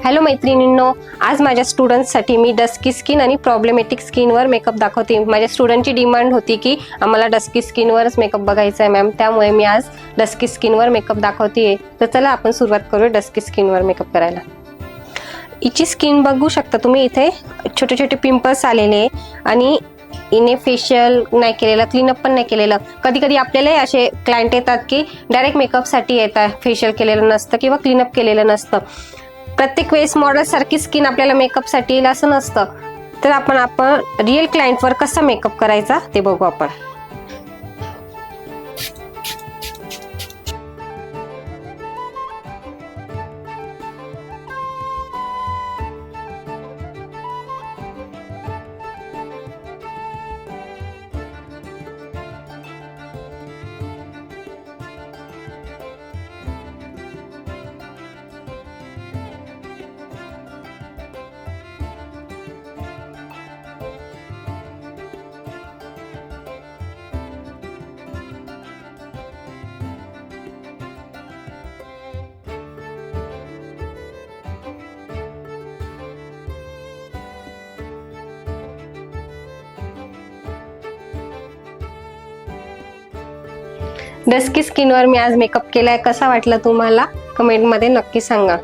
Hello मैत्रिणींनो, आज माझ्या स्टुडंट्ससाठी मी डस्की स्किन आणि प्रॉब्लेमॅटिक स्किनवर मेकअप दाखवते। माझ्या स्टुडंटची डिमांड होती की आम्हाला डस्की स्किनवरच मेकअप बघायचा आहे मॅम, त्यामुळे मी आज डस्की स्किनवर मेकअप दाखवते। तर चला आपण सुरुवात करूया डस्की स्किनवर मेकअप करायला। हिची स्किन बघू शकता तुम्ही, इथे छोटे छोटे पिंपल्स आलेले आणि इने फेशियल नाही केलेलं, क्लीनअप पण नाही केलेलं। कधी कधी आपल्याला असे क्लायंट येतात की डायरेक्ट मेकअपसाठी येतात, फेशियल केलेलं नसतं किंवा क्लीनअप केलेलं नसतं। प्रत्येक वेळेस मॉडेल सारखी स्किन आपल्याला मेकअपसाठी येईल असं नसतं। तर आपण रिअल क्लायंटवर कसा मेकअप करायचा ते बघू आपण। डस्की स्किनवर मी आज मेकअप केलाय, कसा वाटला तुम्हाला कमेंट मध्ये नक्की सांगा।